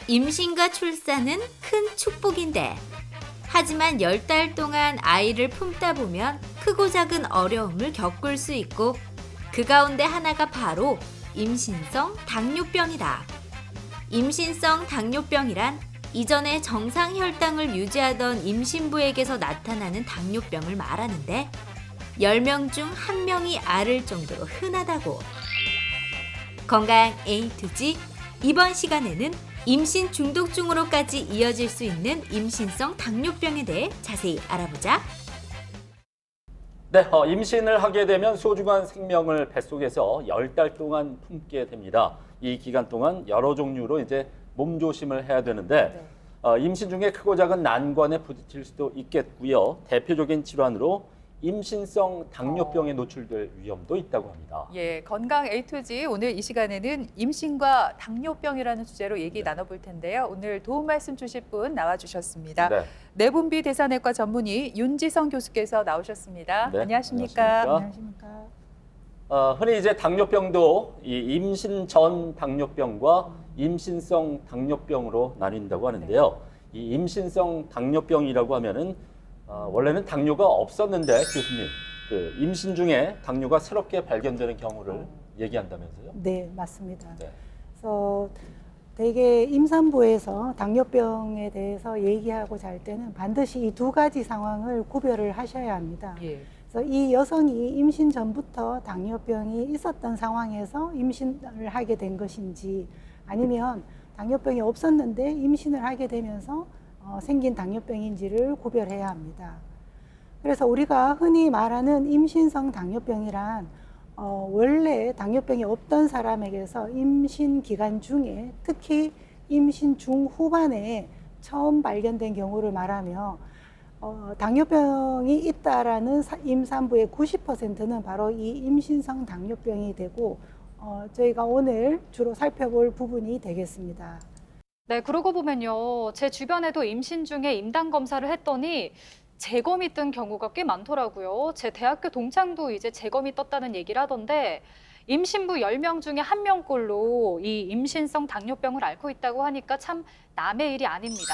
임신과 출산은 큰 축복인데, 하지만 10달 동안 아이를 품다 보면 크고 작은 어려움을 겪을 수 있고, 그 가운데 하나가 바로 임신성 당뇨병이다. 임신성 당뇨병이란 이전에 정상 혈당을 유지하던 임신부에게서 나타나는 당뇨병을 말하는데, 10명 중 1명이 앓을 정도로 흔하다고. 건강 A to G, 이번 시간에는 임신 중독증으로까지 이어질 수 있는 임신성 당뇨병에 대해 자세히 알아보자. 네, 임신을 하게 되면 소중한 생명을 뱃속에서 10달 동안 품게 됩니다. 이 기간 동안 여러 종류로 이제 몸조심을 해야 되는데, 임신 중에 크고 작은 난관에 부딪힐 수도 있겠고요. 대표적인 질환으로 임신성 당뇨병에 노출될 위험도 있다고 합니다. 예, 건강 A to G, 오늘 이 시간에는 임신과 당뇨병이라는 주제로 얘기 나눠볼 텐데요. 오늘 도움 말씀 주실 분 나와주셨습니다. 네. 내분비 대사내과 전문의 윤지성 교수께서 나오셨습니다. 네, 안녕하십니까? 안녕하십니까? 흔히 이제 당뇨병도 이 임신 전 당뇨병과 임신성 당뇨병으로 나뉜다고 하는데요. 이 임신성 당뇨병이라고 하면은 원래는 당뇨가 없었는데 교수님, 그 임신 중에 당뇨가 새롭게 발견되는 경우를 얘기한다면서요? 네, 맞습니다. 네. 그래서 대개 임산부에서 당뇨병에 대해서 얘기하고자 할 때는 반드시 이 두 가지 상황을 구별을 하셔야 합니다. 예. 그래서 이 여성이 임신 전부터 당뇨병이 있었던 상황에서 임신을 하게 된 것인지, 아니면 당뇨병이 없었는데 임신을 하게 되면서 생긴 당뇨병인지를 구별해야 합니다. 그래서 우리가 흔히 말하는 임신성 당뇨병이란 원래 당뇨병이 없던 사람에게서 임신 기간 중에, 특히 임신 중후반에 처음 발견된 경우를 말하며, 당뇨병이 있다라는 임산부의 90%는 바로 이 임신성 당뇨병이 되고, 저희가 오늘 주로 살펴볼 부분이 되겠습니다. 네, 그러고 보면요. 제 주변에도 임신 중에 임당 검사를 했더니 재검이 뜬 경우가 꽤 많더라고요. 제 대학교 동창도 이제 재검이 떴다는 얘기를 하던데, 임신부 10명 중에 1명꼴로 이 임신성 당뇨병을 앓고 있다고 하니까 참 남의 일이 아닙니다.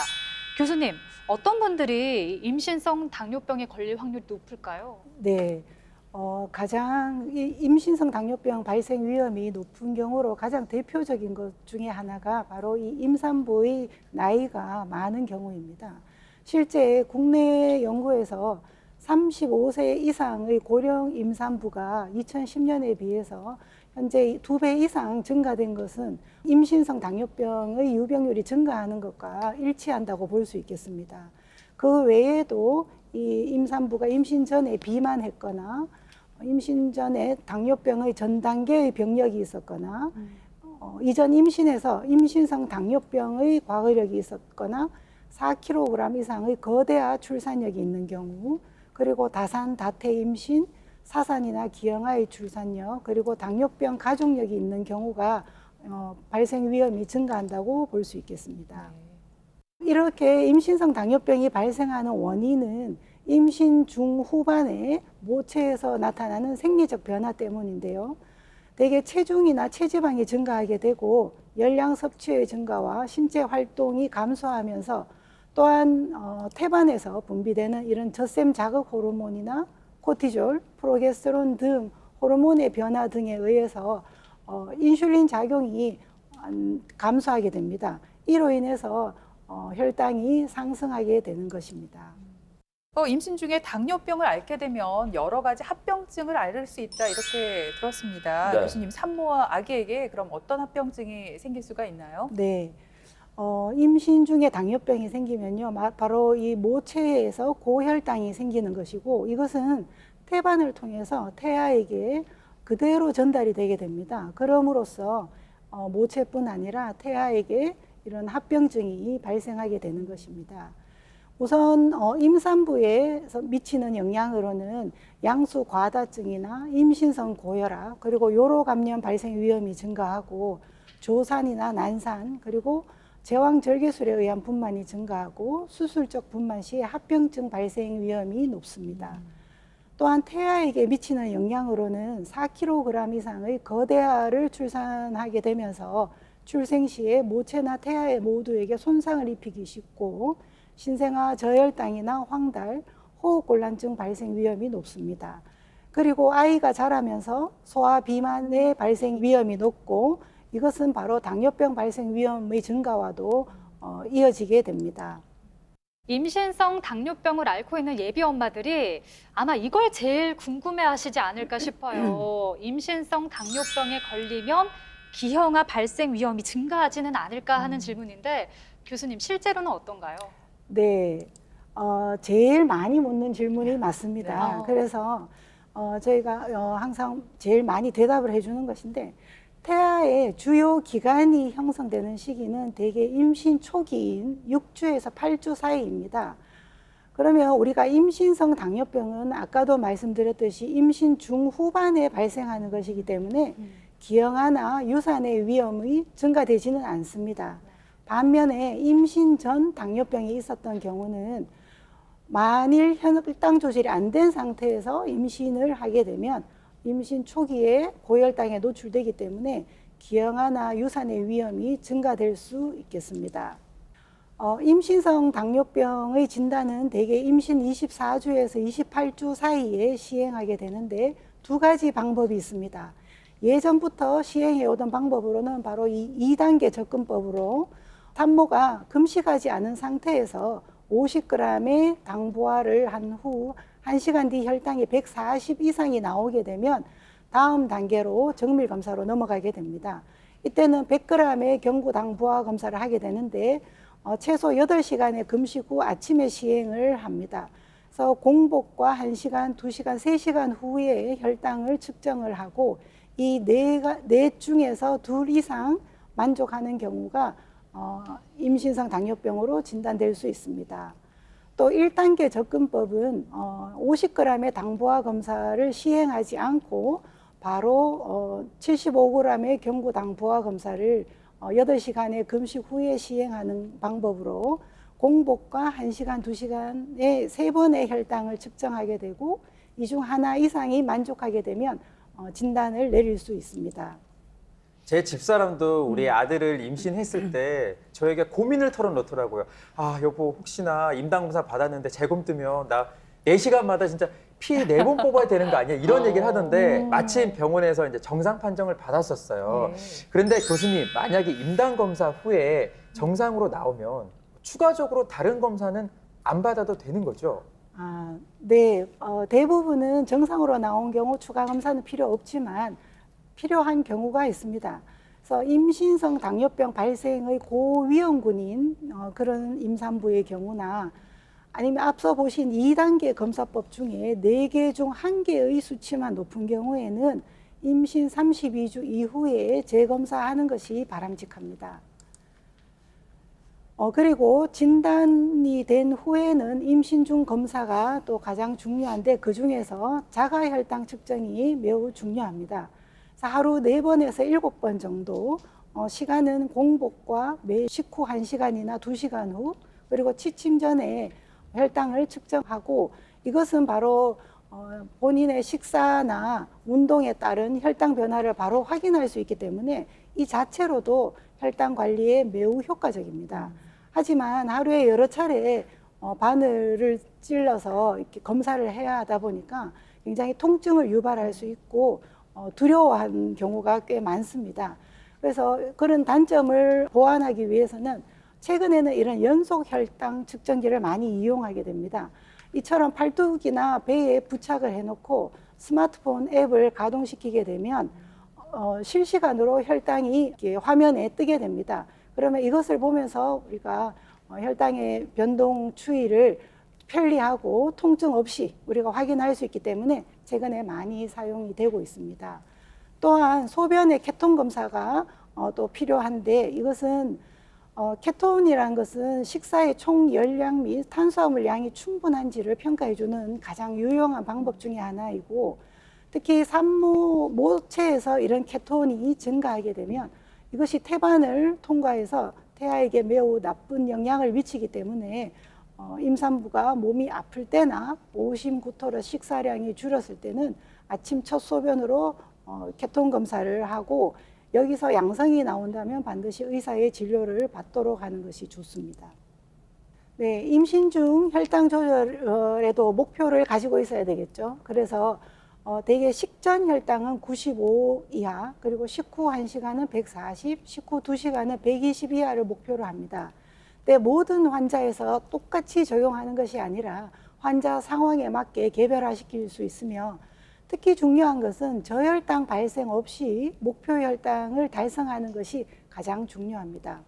교수님, 어떤 분들이 임신성 당뇨병에 걸릴 확률이 높을까요? 네. 가장 임신성 당뇨병 발생 위험이 높은 경우로 가장 대표적인 것 중에 하나가 바로 이 임산부의 나이가 많은 경우입니다. 실제 국내 연구에서 35세 이상의 고령 임산부가 2010년에 비해서 현재 2배 이상 증가된 것은 임신성 당뇨병의 유병률이 증가하는 것과 일치한다고 볼 수 있겠습니다. 그 외에도 이 임산부가 임신 전에 비만했거나 임신 전에 당뇨병의 전 단계의 병력이 있었거나 이전 임신에서 임신성 당뇨병의 과거력이 있었거나 4kg 이상의 거대화 출산력이 있는 경우, 그리고 다산, 다태 임신, 사산이나 기형아의 출산력, 그리고 당뇨병 가족력이 있는 경우가 발생 위험이 증가한다고 볼 수 있겠습니다. 이렇게 임신성 당뇨병이 발생하는 원인은 임신 중후반에 모체에서 나타나는 생리적 변화 때문인데요. 대개 체중이나 체지방이 증가하게 되고 열량 섭취의 증가와 신체 활동이 감소하면서, 또한 태반에서 분비되는 이런 젖샘 자극 호르몬이나 코티졸, 프로게스테론 등 호르몬의 변화 등에 의해서 인슐린 작용이 감소하게 됩니다. 이로 인해서 혈당이 상승하게 되는 것입니다. 임신 중에 당뇨병을 앓게 되면 여러 가지 합병증을 앓을 수 있다, 이렇게 들었습니다. 네. 교수님, 산모와 아기에게 그럼 어떤 합병증이 생길 수가 있나요? 네. 임신 중에 당뇨병이 생기면요, 바로 이 모체에서 고혈당이 생기는 것이고, 이것은 태반을 통해서 태아에게 그대로 전달이 되게 됩니다. 그럼으로써 모체뿐 아니라 태아에게 이런 합병증이 발생하게 되는 것입니다. 우선 임산부에서 미치는 영향으로는 양수 과다증이나 임신성 고혈압, 그리고 요로 감염 발생 위험이 증가하고, 조산이나 난산, 그리고 제왕절개술에 의한 분만이 증가하고, 수술적 분만 시에 합병증 발생 위험이 높습니다. 또한 태아에게 미치는 영향으로는 4kg 이상의 거대아를 출산하게 되면서 출생 시에 모체나 태아의 모두에게 손상을 입히기 쉽고 신생아 저혈당이나 황달, 호흡곤란증 발생 위험이 높습니다. 그리고 아이가 자라면서 소아 비만의 발생 위험이 높고 이것은 바로 당뇨병 발생 위험의 증가와도 이어지게 됩니다. 임신성 당뇨병을 앓고 있는 예비 엄마들이 아마 이걸 제일 궁금해하시지 않을까 싶어요. 임신성 당뇨병에 걸리면 기형아 발생 위험이 증가하지는 않을까 하는 질문인데 교수님 실제로는 어떤가요? 네, 제일 많이 묻는 질문이 맞습니다. 네. 그래서 저희가 항상 제일 많이 대답을 해주는 것인데 태아의 주요 기관이 형성되는 시기는 대개 임신 초기인 6주에서 8주 사이입니다. 그러면 우리가 임신성 당뇨병은 아까도 말씀드렸듯이 임신 중후반에 발생하는 것이기 때문에 기형아나 유산의 위험이 증가되지는 않습니다. 반면에 임신 전 당뇨병이 있었던 경우는 만일 혈당 조절이 안 된 상태에서 임신을 하게 되면 임신 초기에 고혈당에 노출되기 때문에 기형아나 유산의 위험이 증가될 수 있겠습니다. 임신성 당뇨병의 진단은 대개 임신 24주에서 28주 사이에 시행하게 되는데 두 가지 방법이 있습니다. 예전부터 시행해 오던 방법으로는 바로 이 2단계 접근법으로 산모가 금식하지 않은 상태에서 50g의 당부화를 한 후 1시간 뒤 혈당이 140 이상이 나오게 되면 다음 단계로 정밀 검사로 넘어가게 됩니다. 이때는 100g의 경구 당부화 검사를 하게 되는데 최소 8시간의 금식 후 아침에 시행을 합니다. 그래서 공복과 1시간, 2시간, 3시간 후에 혈당을 측정을 하고 이 네 중에서 둘 이상 만족하는 경우가 임신성 당뇨병으로 진단될 수 있습니다. 또 1단계 접근법은 50g의 당부화 검사를 시행하지 않고 바로 75g의 경구 당부화 검사를 8시간의 금식 후에 시행하는 방법으로 공복과 1시간, 2시간에 3번의 혈당을 측정하게 되고 이 중 하나 이상이 만족하게 되면 진단을 내릴 수 있습니다. 제 집사람도 우리 아들을 임신했을 때 저에게 고민을 털어놓더라고요. 아, 여보, 혹시나 임당검사 받았는데 재검 뜨면 나 4시간마다 진짜 피 4번 뽑아야 되는 거 아니야? 이런 얘기를 하던데 마침 병원에서 이제 정상 판정을 받았었어요. 그런데 교수님, 만약에 임당검사 후에 정상으로 나오면 추가적으로 다른 검사는 안 받아도 되는 거죠? 네. 대부분은 정상으로 나온 경우 추가 검사는 필요 없지만 필요한 경우가 있습니다. 그래서 임신성 당뇨병 발생의 고위험군인 그런 임산부의 경우나 아니면 앞서 보신 2단계 검사법 중에 4개 중 1개의 수치만 높은 경우에는 임신 32주 이후에 재검사하는 것이 바람직합니다. 그리고 진단이 된 후에는 임신 중 검사가 또 가장 중요한데 그 중에서 자가혈당 측정이 매우 중요합니다. 하루 4번에서 7번 정도, 시간은 공복과 매 식후 1시간이나 2시간 후, 그리고 취침 전에 혈당을 측정하고 이것은 바로 본인의 식사나 운동에 따른 혈당 변화를 바로 확인할 수 있기 때문에 이 자체로도 혈당 관리에 매우 효과적입니다. 하지만 하루에 여러 차례 바늘을 찔러서 이렇게 검사를 해야 하다 보니까 굉장히 통증을 유발할 수 있고 두려워하는 경우가 꽤 많습니다. 그래서 그런 단점을 보완하기 위해서는 최근에는 이런 연속 혈당 측정기를 많이 이용하게 됩니다. 이처럼 팔뚝이나 배에 부착을 해놓고 스마트폰 앱을 가동시키게 되면 실시간으로 혈당이 이렇게 화면에 뜨게 됩니다. 그러면 이것을 보면서 우리가 혈당의 변동 추이를 편리하고 통증 없이 우리가 확인할 수 있기 때문에 최근에 많이 사용이 되고 있습니다. 또한 소변의 케톤 검사가 또 필요한데 이것은 케톤이라는 것은 식사의 총 열량 및 탄수화물 양이 충분한지를 평가해주는 가장 유용한 방법 중에 하나이고 특히 산모 모체에서 이런 케톤이 증가하게 되면 이것이 태반을 통과해서 태아에게 매우 나쁜 영향을 미치기 때문에 임산부가 몸이 아플 때나 오심 구토로 식사량이 줄었을 때는 아침 첫 소변으로 케톤 검사를 하고 여기서 양성이 나온다면 반드시 의사의 진료를 받도록 하는 것이 좋습니다. 네, 임신 중 혈당 조절에도 목표를 가지고 있어야 되겠죠. 그래서 대개 식전 혈당은 95 이하, 그리고 식후 1시간은 140, 식후 2시간은 120 이하를 목표로 합니다. 근데 모든 환자에서 똑같이 적용하는 것이 아니라 환자 상황에 맞게 개별화시킬 수 있으며, 특히 중요한 것은 저혈당 발생 없이 목표 혈당을 달성하는 것이 가장 중요합니다.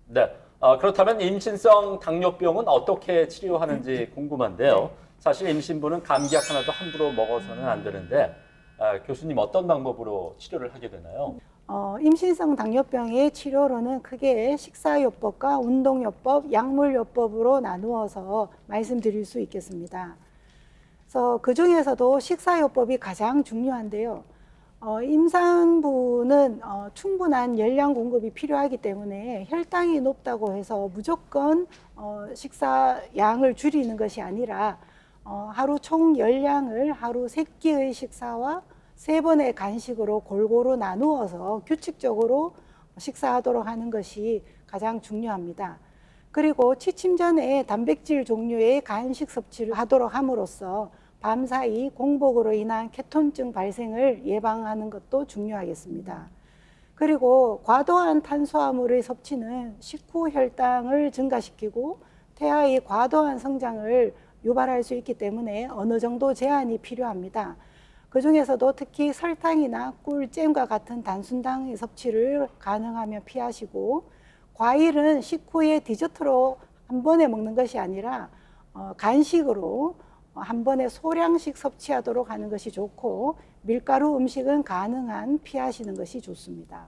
네. 그렇다면 임신성 당뇨병은 어떻게 치료하는지 궁금한데요. 사실 임신부는 감기약 하나도 함부로 먹어서는 안 되는데 교수님 어떤 방법으로 치료를 하게 되나요? 임신성 당뇨병의 치료로는 크게 식사요법과 운동요법, 약물요법으로 나누어서 말씀드릴 수 있겠습니다. 그래서 그 중에서도 식사요법이 가장 중요한데요. 임산부는 충분한 열량 공급이 필요하기 때문에 혈당이 높다고 해서 무조건 식사량을 줄이는 것이 아니라 하루 총 열량을 하루 3끼의 식사와 3번의 간식으로 골고루 나누어서 규칙적으로 식사하도록 하는 것이 가장 중요합니다. 그리고 취침 전에 단백질 종류의 간식 섭취를 하도록 함으로써 밤사이 공복으로 인한 케톤증 발생을 예방하는 것도 중요하겠습니다. 그리고 과도한 탄수화물의 섭취는 식후 혈당을 증가시키고 태아의 과도한 성장을 유발할 수 있기 때문에 어느 정도 제한이 필요합니다. 그 중에서도 특히 설탕이나 꿀, 잼과 같은 단순당의 섭취를 가능하면 피하시고, 과일은 식후에 디저트로 한 번에 먹는 것이 아니라 간식으로 한 번에 소량씩 섭취하도록 하는 것이 좋고, 밀가루 음식은 가능한 피하시는 것이 좋습니다.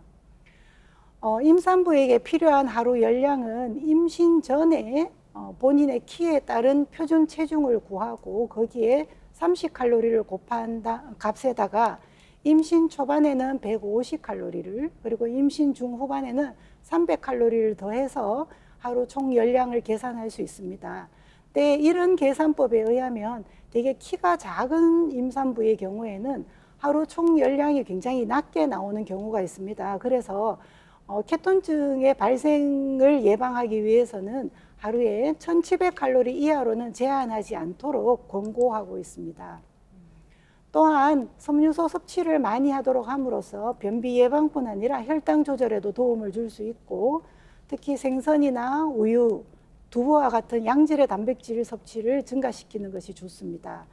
임산부에게 필요한 하루 열량은 임신 전에 본인의 키에 따른 표준 체중을 구하고 거기에 30칼로리를 곱한 값에다가 임신 초반에는 150칼로리를, 그리고 임신 중후반에는 300칼로리를 더해서 하루 총 열량을 계산할 수 있습니다. 네, 이런 계산법에 의하면 되게 키가 작은 임산부의 경우에는 하루 총 열량이 굉장히 낮게 나오는 경우가 있습니다. 그래서 케톤증의 발생을 예방하기 위해서는 하루에 1700칼로리 이하로는 제한하지 않도록 권고하고 있습니다. 또한 섬유소 섭취를 많이 하도록 함으로써 변비 예방뿐 아니라 혈당 조절에도 도움을 줄 수 있고, 특히 생선이나 우유, 두부와 같은 양질의 단백질 섭취를 증가시키는 것이 좋습니다.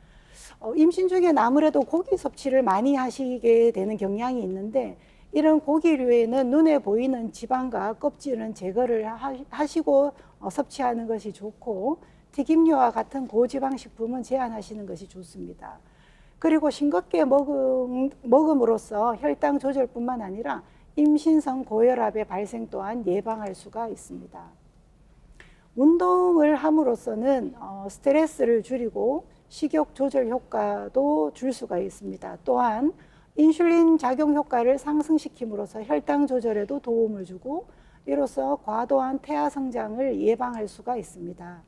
임신 중에는 아무래도 고기 섭취를 많이 하시게 되는 경향이 있는데, 이런 고기류에는 눈에 보이는 지방과 껍질은 제거를 하시고 섭취하는 것이 좋고, 튀김류와 같은 고지방 식품은 제한하시는 것이 좋습니다. 그리고 싱겁게 먹음으로써 혈당 조절뿐만 아니라 임신성 고혈압의 발생 또한 예방할 수가 있습니다. 운동을 함으로써는 스트레스를 줄이고 식욕 조절 효과도 줄 수가 있습니다. 또한 인슐린 작용 효과를 상승시킴으로써 혈당 조절에도 도움을 주고, 이로써 과도한 태아 성장을 예방할 수가 있습니다.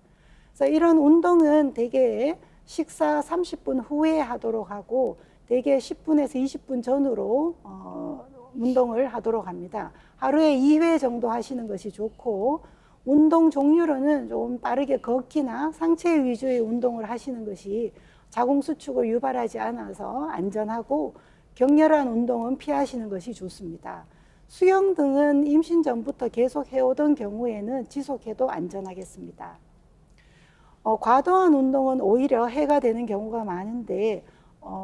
그래서 이런 운동은 대개 식사 30분 후에 하도록 하고, 대개 10분에서 20분 전으로 운동을 하도록 합니다. 하루에 2회 정도 하시는 것이 좋고, 운동 종류로는 좀 빠르게 걷기나 상체 위주의 운동을 하시는 것이 자궁수축을 유발하지 않아서 안전하고, 격렬한 운동은 피하시는 것이 좋습니다. 수영 등은 임신 전부터 계속 해오던 경우에는 지속해도 안전하겠습니다. 과도한 운동은 오히려 해가 되는 경우가 많은데,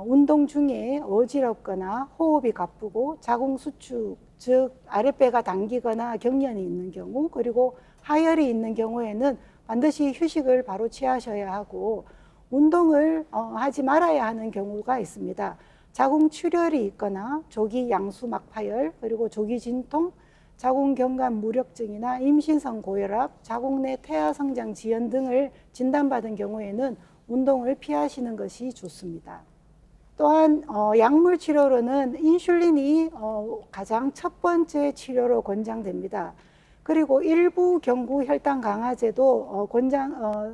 운동 중에 어지럽거나 호흡이 가쁘고 자궁수축, 즉 아랫배가 당기거나 경련이 있는 경우, 그리고 하열이 있는 경우에는 반드시 휴식을 바로 취하셔야 하고, 운동을 하지 말아야 하는 경우가 있습니다. 자궁출혈이 있거나 조기 양수막파열, 그리고 조기 진통, 자궁경관 무력증이나 임신성 고혈압, 자궁 내 태아 성장 지연 등을 진단받은 경우에는 운동을 피하시는 것이 좋습니다. 또한 약물 치료로는 인슐린이 가장 첫 번째 치료로 권장됩니다. 그리고 일부 경구 혈당 강화제도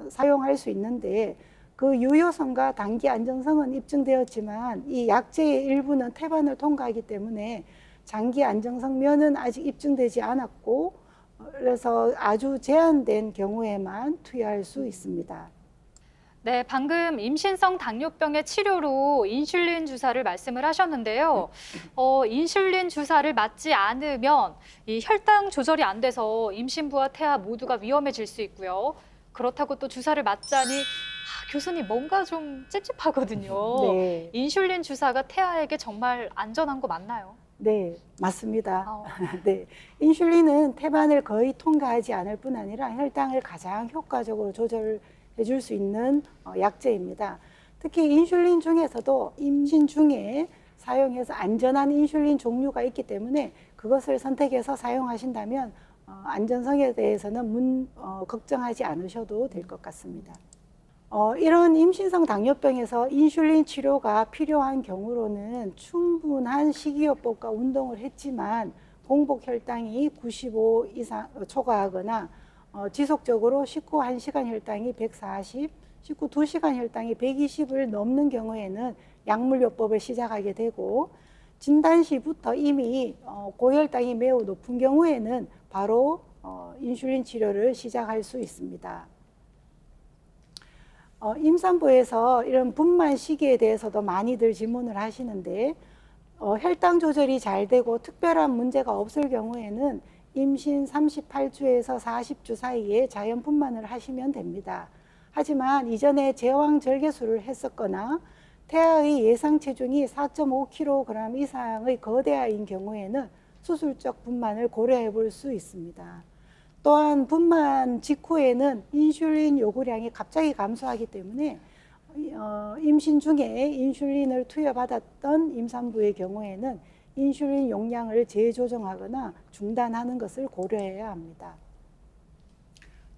사용할 수 있는데, 그 유효성과 단기 안정성은 입증되었지만 이 약제의 일부는 태반을 통과하기 때문에 장기 안정성면은 아직 입증되지 않았고 그래서 아주 제한된 경우에만 투여할 수 있습니다. 네, 방금 임신성 당뇨병의 치료로 인슐린 주사를 말씀을 하셨는데요. 인슐린 주사를 맞지 않으면 이 혈당 조절이 안 돼서 임신부와 태아 모두가 위험해질 수 있고요. 그렇다고 또 주사를 맞자니 교수님 뭔가 좀 찝찝하거든요. 네, 인슐린 주사가 태아에게 정말 안전한 거 맞나요? 네, 맞습니다. 어, 네, 인슐린은 태반을 거의 통과하지 않을 뿐 아니라 혈당을 가장 효과적으로 조절해 줄 수 있는 약제입니다. 특히 인슐린 중에서도 임신 중에 사용해서 안전한 인슐린 종류가 있기 때문에 그것을 선택해서 사용하신다면 안전성에 대해서는 걱정하지 않으셔도 될 것 같습니다. 이런 임신성 당뇨병에서 인슐린 치료가 필요한 경우로는 충분한 식이요법과 운동을 했지만 공복 혈당이 95 이상 초과하거나 지속적으로 식후 1시간 혈당이 140, 식후 2시간 혈당이 120을 넘는 경우에는 약물요법을 시작하게 되고 진단 시부터 이미 고혈당이 매우 높은 경우에는 바로 인슐린 치료를 시작할 수 있습니다. 임산부에서 이런 분만 시기에 대해서도 많이들 질문을 하시는데 혈당 조절이 잘 되고 특별한 문제가 없을 경우에는 임신 38주에서 40주 사이에 자연 분만을 하시면 됩니다. 하지만 이전에 제왕절개술을 했었거나 태아의 예상 체중이 4.5kg 이상의 거대아인 경우에는 수술적 분만을 고려해 볼 수 있습니다. 또한 분만 직후에는 인슐린 요구량이 갑자기 감소하기 때문에 임신 중에 인슐린을 투여받았던 임산부의 경우에는 인슐린 용량을 재조정하거나 중단하는 것을 고려해야 합니다.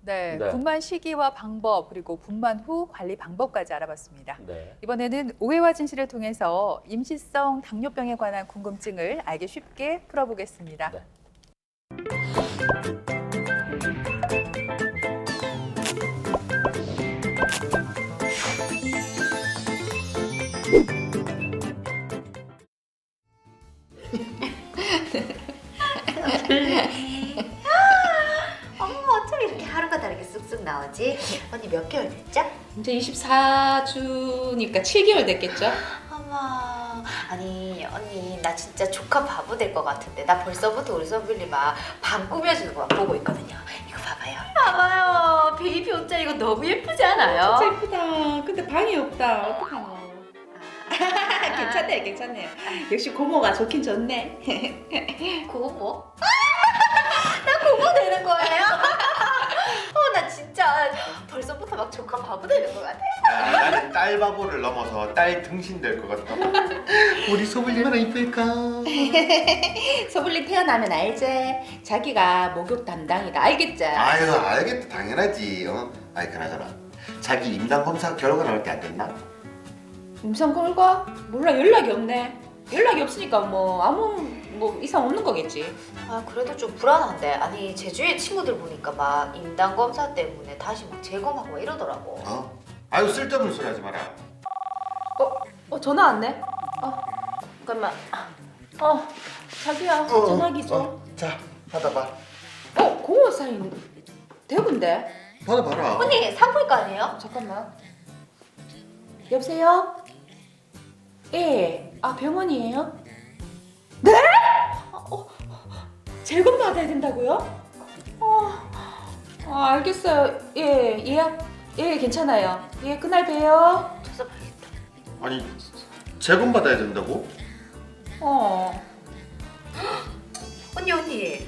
네, 네. 분만 시기와 방법 그리고 분만 후 관리 방법까지 알아봤습니다. 네. 이번에는 오해와 진실을 통해서 임신성 당뇨병에 관한 궁금증을 알기 쉽게 풀어보겠습니다. 네. 어머, 어쩜 이렇게 하루가 다르게 쑥쑥 나오지? 언니 몇 개월 됐죠? 이제 24주니까 7개월 됐겠죠? 어머, 아니 언니 나 진짜 조카 바보 될 것 같은데 나 벌써부터 우리 선빌리 막방 꾸며주는 거 보고 있거든요. 이거 봐봐요. 봐봐요. 베이비 옷자 이거 너무 예쁘지 않아요? 진짜 예쁘다. 근데 방이 없다. 어떡하노? 괜찮네, 괜찮네요. 역시 고모가 좋긴 좋네. 고모? 나 고모 되는 거예요? 나 진짜 벌써부터 막 조카 바보 되는 것 같아. 나는 딸 바보를 넘어서 딸 등신 될 것 같다. 우리 소불리 얼마나 이쁠까? 서블리 태어나면 알지? 자기가 목욕 담당이다. 알겠지? 아유 알겠다 당연하지. 아이 그나저나 자기 임당 검사 결과 나올 때 안 됐나? 임상 결과? 몰라, 연락이 없네. 연락이 없으니까 뭐 아무 이상 없는 거겠지. 아 그래도 좀 불안한데. 아니 제 주위에 친구들 보니까 막 임당 검사 때문에 다시 막 재검하고 막 이러더라고. 아유 쓸데없는 소리 하지 마라. 전화 왔네. 잠깐만. 자기야, 전화기 좀. 자 받아봐. 고모 사인 대구인데. 받아봐라. 언니 산부인과 아니에요? 잠깐만. 여보세요? 예. 병원이에요? 네? 재검 받아야 된다고요? 알겠어요. 예, 예약. 예, 괜찮아요. 예, 그날 봬요. 찾아봐야겠다. 아니 재검 받아야 된다고? 언니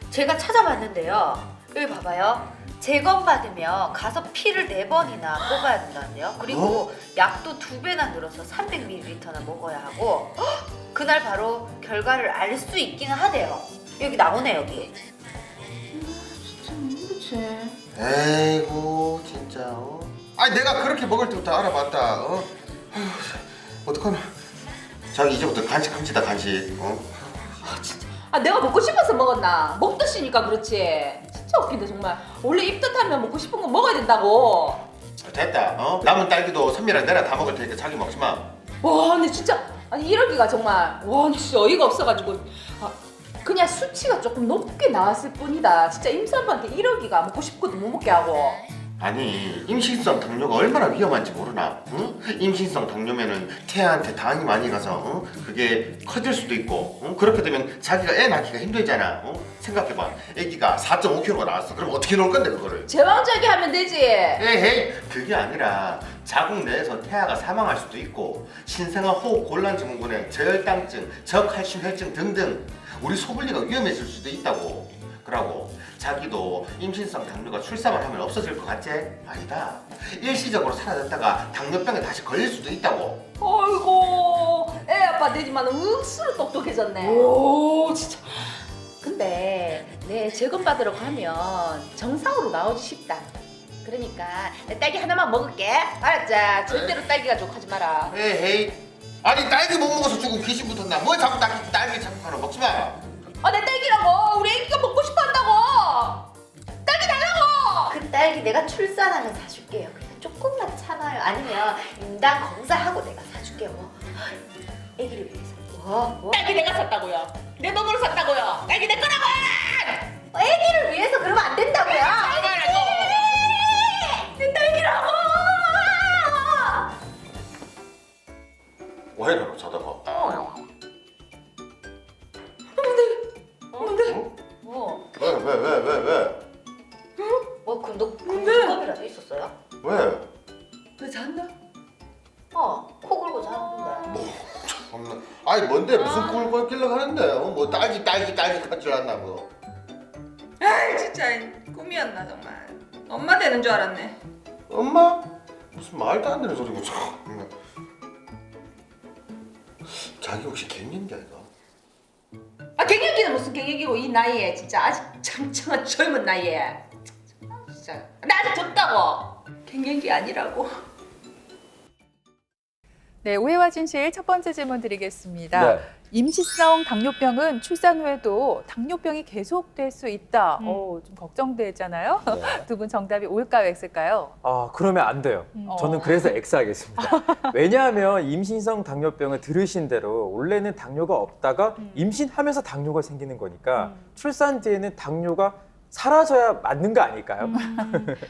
제가 찾아봤는데요. 여기 봐봐요. 재검 받으면 가서 피를 4번이나 뽑아야 된다는데요. 그리고 약도 2배나 늘어서 300ml나 먹어야 하고 그날 바로 결과를 알 수 있기는 하대요. 여기 나오네 여기. 그렇지. 에이구 진짜. 아니 내가 그렇게 먹을 때부터 알아봤다. 아휴, 어떡하나. 자기 이제부터 간식 훔치다 간식. 내가 먹고 싶어서 먹었나? 먹듯이니까 그렇지. 진짜 웃긴데 정말. 원래 입덧하면 먹고 싶은 거 먹어야 된다고. 됐다. 남은 딸기도 선미랑 내랑 다 먹을 테니까 자기 먹지 마. 와, 근데 진짜 아니 1억이가 정말 와 진짜 어이가 없어가지고 그냥 수치가 조금 높게 나왔을 뿐이다. 진짜 임산부한테 1억이가 먹고 싶고도 못 먹게 하고. 아니 임신성 당뇨가 얼마나 위험한지 모르나? 응? 임신성 당뇨면은 태아한테 당이 많이 가서 그게 커질 수도 있고 그렇게 되면 자기가 애 낳기가 힘들잖아. 생각해봐. 애기가 4.5kg가 나왔어. 그럼 어떻게 놓을 건데 그거를? 제왕절개 하면 되지. 에헤이 그게 아니라 자궁 내에서 태아가 사망할 수도 있고 신생아 호흡 곤란 증후군에 저혈당증, 저칼슘 혈증 등등 우리 소분리가 위험해질 수도 있다고. 그러고 자기도 임신성 당뇨가 출산을 하면 없어질 것 같지? 아니다. 일시적으로 사라졌다가 당뇨병에 다시 걸릴 수도 있다고. 아이고 애 아빠 되지만 억수로 똑똑해졌네. 오 진짜. 근데 내 재검 받으러 가면 정상으로 나오지 싶다. 그러니까 내 딸기 하나만 먹을게. 알았자? 절대로 딸기 가지고 하지 마라. 에헤이 아니 딸기 못 먹어서 죽은 귀신 붙었나? 뭘 자꾸 딸기 자꾸 하나 먹지 마. 내 딸기라고. 우리 애기가 먹고 싶어 한다고. 딸기 달라고. 그 딸기 내가 출산하면 사줄게요. 그냥 조금만 참아요. 아니면 임당 검사하고 내가 사줄게요. 애기를 위해서. 딸기 내가 샀다고요. 내 돈으로 샀다고요. 딸기 내 거라고. 애기를 위해서 그러면 안 된다고요. 내 딸기라고. 왜 이러노 자다가? 뭐? 왜? 뭐 그럼 너 두꺼비라도 있었어요? 왜? 왜 잤나? 코 골고 자는데. 참나. 아니 뭔데 무슨 꿈을 꿨길래 하는데? 뭐 딸기 할 줄 알았나 뭐? 아이 진짜 꿈이었나 정말. 엄마 되는 줄 알았네. 엄마? 무슨 말도 안 되는 소리고 참. 자기 혹시 갱년기 아이가? 갱년기는 무슨 갱년기고 이 나이에 진짜 아직 창창한 젊은 나이에 진짜 나 아직 젊다고. 갱년기 아니라고. 네, 오해와 진실 첫 번째 질문 드리겠습니다. 네. 임시성 당뇨병은 출산 후에도 당뇨병이 계속될 수 있다. 좀 걱정되잖아요. 네. 두 분 정답이 O일까요, X일까요? 그러면 안 돼요. 저는 그래서 X하겠습니다. 왜냐하면 임신성 당뇨병을 들으신 대로 원래는 당뇨가 없다가 임신하면서 당뇨가 생기는 거니까 출산 뒤에는 당뇨가 사라져야 맞는 거 아닐까요?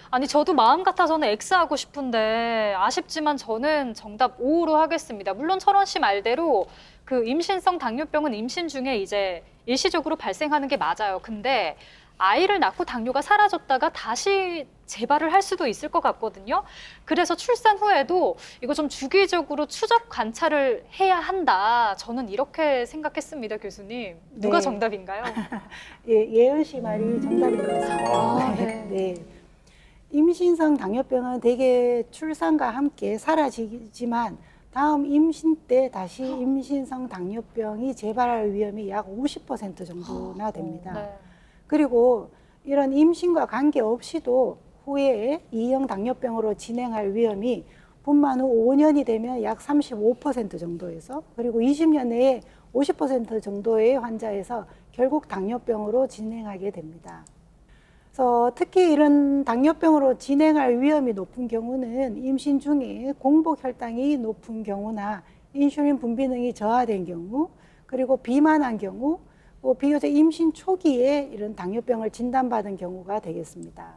아니 저도 마음 같아서는 X하고 싶은데 아쉽지만 저는 정답 O로 하겠습니다. 물론 철원 씨 말대로 그 임신성 당뇨병은 임신 중에 이제 일시적으로 발생하는 게 맞아요. 근데 아이를 낳고 당뇨가 사라졌다가 다시 재발을 할 수도 있을 것 같거든요. 그래서 출산 후에도 이거 좀 주기적으로 추적 관찰을 해야 한다. 저는 이렇게 생각했습니다, 교수님. 누가 네. 정답인가요? 예은 씨 말이 정답인 것 같습니다. 네. 임신성 당뇨병은 대개 출산과 함께 사라지지만 다음 임신 때 다시 임신성 당뇨병이 재발할 위험이 약 50% 정도나 됩니다. 네. 그리고 이런 임신과 관계없이도 후에 2형 당뇨병으로 진행할 위험이 분만 후 5년이 되면 약 35% 정도에서 그리고 20년 내에 50% 정도의 환자에서 결국 당뇨병으로 진행하게 됩니다. 그래서 특히 이런 당뇨병으로 진행할 위험이 높은 경우는 임신 중에 공복 혈당이 높은 경우나 인슐린 분비능이 저하된 경우 그리고 비만한 경우 비교적 임신 초기에 이런 당뇨병을 진단받은 경우가 되겠습니다.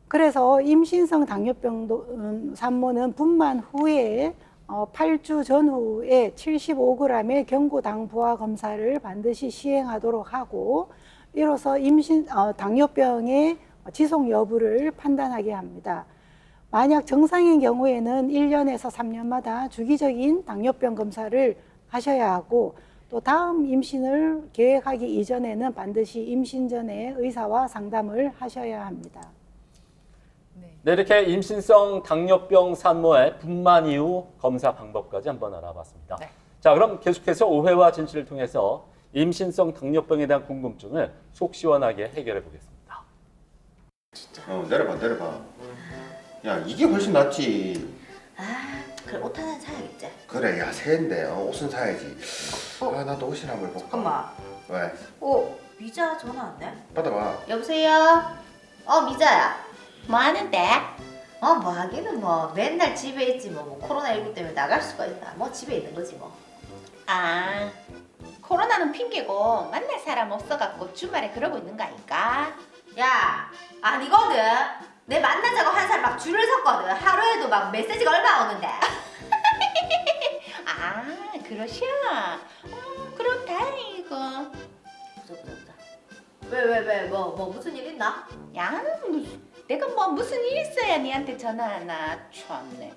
그래서 임신성 당뇨병 산모는 분만 후에 8주 전후에 75g의 경구당 부하 검사를 반드시 시행하도록 하고 이로써 당뇨병의 지속 여부를 판단하게 합니다. 만약 정상인 경우에는 1년에서 3년마다 주기적인 당뇨병 검사를 하셔야 하고 또 다음 임신을 계획하기 이전에는 반드시 임신 전에 의사와 상담을 하셔야 합니다. 네, 이렇게 임신성 당뇨병 산모의 분만 이후 검사 방법까지 한번 알아봤습니다. 네. 자, 그럼 계속해서 오해와 진실을 통해서 임신성 당뇨병에 대한 궁금증을 속 시원하게 해결해 보겠습니다. 내려봐. 야 이게 훨씬 낫지. 그럼 옷 하나 사야겠지? 그래 야 새인데 옷은 사야지. 나도 옷이나 한번 볼까? 잠깐만. 왜? 미자 전화 왔네? 받아봐. 여보세요? 미자야. 뭐 하는데? 뭐 하기는 뭐 맨날 집에 있지 뭐 코로나19 때문에 나갈 수가 있나. 뭐 집에 있는 거지 뭐. 아, 코로나는 핑계고 만날 사람 없어갖고 주말에 그러고 있는 거 아닐까? 야, 아니거든. 내 만나자고 한 사람 막 줄을 섰거든. 하루에도 막 메시지가 얼마 오는데. 아, 그러셔? 그럼 다행이고. 보자. 왜, 뭐 무슨 일 있나? 야, 내가 뭐 무슨 일 있어야 니한테 전화하나? 참네.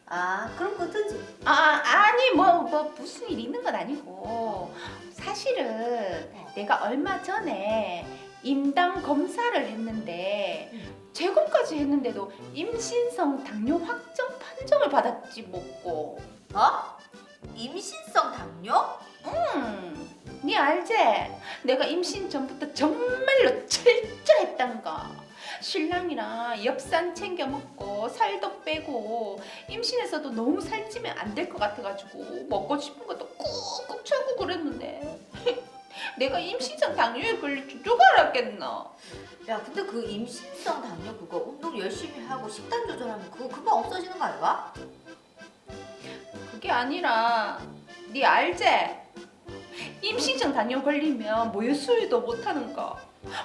아, 그럼 그든지. 아니 뭐 무슨 일 있는 건 아니고 사실은 내가 얼마 전에 임당 검사를 했는데 재검까지 했는데도 임신성 당뇨 확정 판정을 받았지 뭐고. 어? 임신성 당뇨? 니 알지? 내가 임신 전부터 정말로 철저했단 거. 신랑이랑 엽산 챙겨 먹고 살도 빼고 임신해서도 너무 살찌면 안 될 것 같아가지고 먹고 싶은 것도 꾹꾹 참고 그랬는데 내가 임신성 당뇨에 걸릴 줄 누가 알았겠나? 야, 근데 그 임신성 당뇨 그거 운동 열심히 하고 식단 조절하면 그거 금방 없어지는 거 아닌가? 그게 아니라 니 알지? 임신성 당뇨 걸리면 모유 수유도 못하는 거.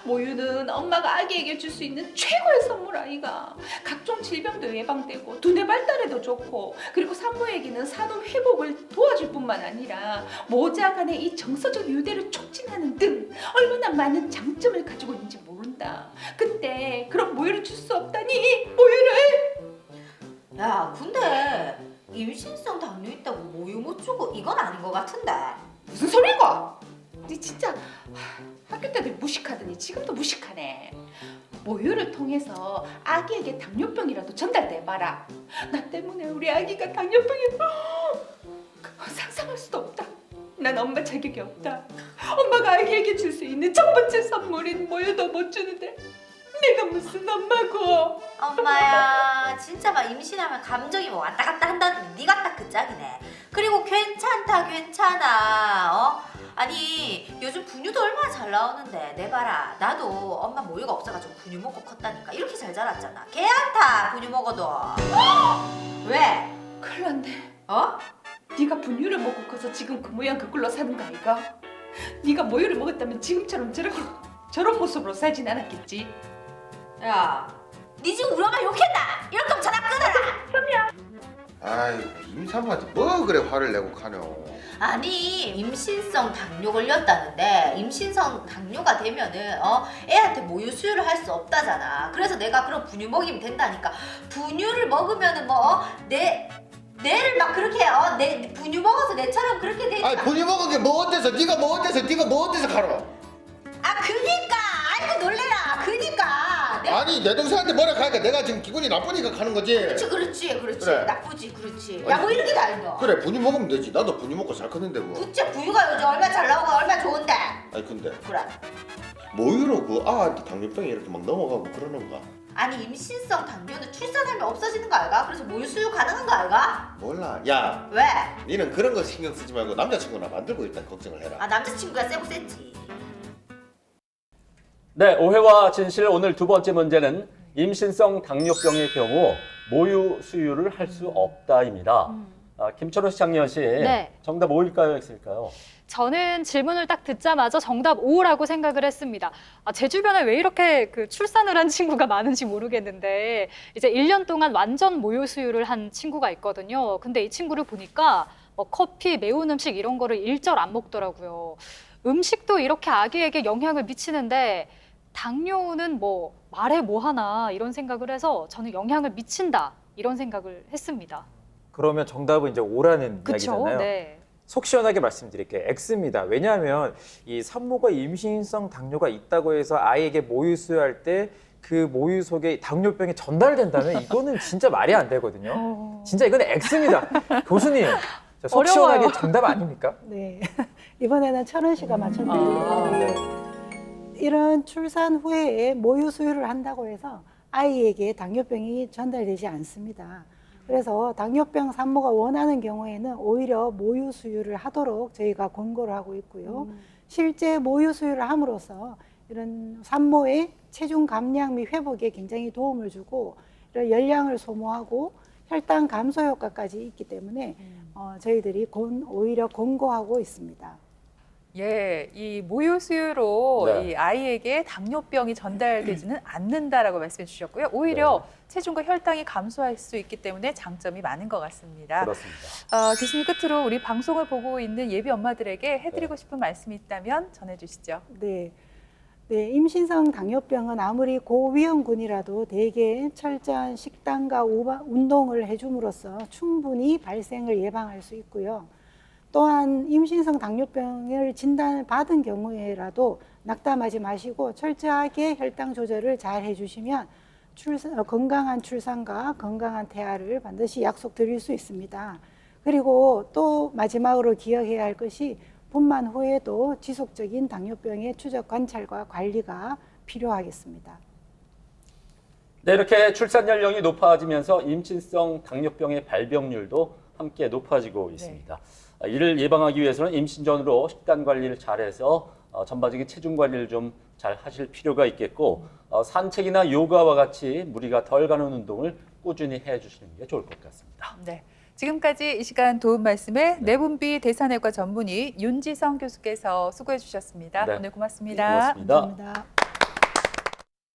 모유는 엄마가 아기에게 줄 수 있는 최고의 선물 아이가. 각종 질병도 예방되고 두뇌 발달에도 좋고, 그리고 산모에게는 산후 회복을 도와줄 뿐만 아니라 모자 간의 이 정서적 유대를 촉진하는 등 얼마나 많은 장점을 가지고 있는지 모른다. 근데 그런 모유를 줄 수 없다니. 모유를. 야, 근데 임신성 당뇨 있다고 모유 못 주고 이건 아닌 것 같은데. 무슨 소리고? 니 진짜 학교 때도 무식하더니 지금도 무식하네. 모유를 통해서 아기에게 당뇨병이라도 전달돼봐라. 나 때문에 우리 아기가 당뇨병이 상상할 수도 없다. 난 엄마 자격이 없다. 엄마가 아기에게 줄 수 있는 첫 번째 선물인 모유도 못 주는데 내가 무슨 엄마고. 엄마야, 진짜 막 임신하면 감정이 뭐 왔다 갔다 한다는데 네가 딱 그 짝이네. 그리고 괜찮아. 아니 요즘 분유도 얼마나 잘 나오는데 내 봐라. 나도 엄마 모유가 없어가지고 분유 먹고 컸다니까. 이렇게 잘 자랐잖아. 개안타 분유 먹어도. 왜? 큰일 났네. 어? 네가 분유를 먹고 커서 지금 그 모양 그 꼴로 사는 거 아이가? 네가 모유를 먹었다면 지금처럼 저런 모습으로 살진 않았겠지. 야, 니 지금 우리 엄마 욕했나? 이럴 거면 전화 끊어라. 아이고 임산부한테 뭐 그래 화를 내고 가뇨. 아니 임신성 당뇨 걸렸다는데 임신성 당뇨가 되면은 애한테 모유 수유를 할 수 없다잖아. 그래서 내가 그런 분유 먹이면 된다니까. 분유를 먹으면은 내를 막 그렇게 내 분유 먹어서 내처럼 그렇게 돼. 아니 분유 먹은 게 뭐 어때서 네가 뭐 어때서 가노. 그니까 아이고 놀래라. 그니까 아니 내 동생한테 뭐라 하니까 내가 지금 기분이 나쁘니까 가는 거지. 그렇지 그래. 나쁘지. 그렇지. 야 뭐 이렇게 다 있노. 그래 분유 먹으면 되지. 나도 분유 먹고 살 컸는데 뭐. 부쩍 분유가 요즘 얼마 잘 나오고 얼마 좋은데. 아니 근데 그래. 모유로 그 아한테 당뇨병이 이렇게 막 넘어가고 그러는가? 아니 임신성 당뇨는 출산하면 없어지는 거 알가? 그래서 모유 수유 가능한 거 알가? 몰라. 야 왜? 니는 그런 거 신경 쓰지 말고 남자친구나 만들고 일단 걱정을 해라. 남자친구가 세고 셌지. 네, 오해와 진실 오늘 두 번째 문제는 임신성 당뇨병의 경우 모유 수유를 할 수 없다입니다. 김철호 시장년 씨, 네. 정답 O일까요, X일까요? 저는 질문을 딱 듣자마자 정답 O라고 생각을 했습니다. 제 주변에 왜 이렇게 출산을 한 친구가 많은지 모르겠는데 이제 1년 동안 완전 모유 수유를 한 친구가 있거든요. 근데 이 친구를 보니까 커피, 매운 음식 이런 거를 일절 안 먹더라고요. 음식도 이렇게 아기에게 영향을 미치는데 당뇨는 말해 뭐 하나 이런 생각을 해서 저는 영향을 미친다 이런 생각을 했습니다. 그러면 정답은 이제 O라는 그렇죠? 이야기잖아요. 네. 속 시원하게 말씀드릴게요. X입니다. 왜냐하면 이 산모가 임신성 당뇨가 있다고 해서 아이에게 모유 수유할 때 그 모유 속에 당뇨병이 전달된다면 이거는 진짜 말이 안 되거든요. 진짜 이건 X입니다. 교수님, 속 어려워요. 시원하게 정답 아닙니까? 네. 이번에는 천원 씨가 맞췄네요. 이런 출산 후에 모유 수유를 한다고 해서 아이에게 당뇨병이 전달되지 않습니다. 그래서 당뇨병 산모가 원하는 경우에는 오히려 모유 수유를 하도록 저희가 권고를 하고 있고요. 실제 모유 수유를 함으로써 이런 산모의 체중 감량 및 회복에 굉장히 도움을 주고 열량을 소모하고 혈당 감소 효과까지 있기 때문에 저희들이 오히려 권고하고 있습니다. 예, 이 모유 수유로 네. 이 아이에게 당뇨병이 전달되지는 않는다라고 말씀해 주셨고요. 오히려 체중과 혈당이 감소할 수 있기 때문에 장점이 많은 것 같습니다. 그렇습니다. 교수님 끝으로 우리 방송을 보고 있는 예비 엄마들에게 해드리고 싶은 말씀이 있다면 전해주시죠. 네. 네, 임신성 당뇨병은 아무리 고위험군이라도 대개 철저한 식단과 운동을 해줌으로써 충분히 발생을 예방할 수 있고요. 또한 임신성 당뇨병을 진단을 받은 경우에라도 낙담하지 마시고 철저하게 혈당 조절을 잘 해주시면 건강한 출산과 건강한 태아를 반드시 약속드릴 수 있습니다. 그리고 또 마지막으로 기억해야 할 것이 분만 후에도 지속적인 당뇨병의 추적 관찰과 관리가 필요하겠습니다. 네, 이렇게 출산 연령이 높아지면서 임신성 당뇨병의 발병률도 함께 높아지고 있습니다. 이를 예방하기 위해서는 임신 전으로 식단 관리를 잘해서 전반적인 체중 관리를 좀 잘 하실 필요가 있겠고 산책이나 요가와 같이 무리가 덜 가는 운동을 꾸준히 해주시는 게 좋을 것 같습니다. 네. 지금까지 이 시간 도움 말씀에 내분비 대사내과 전문의 윤지성 교수께서 수고해 주셨습니다. 네. 오늘 고맙습니다. 고맙습니다. 감사합니다.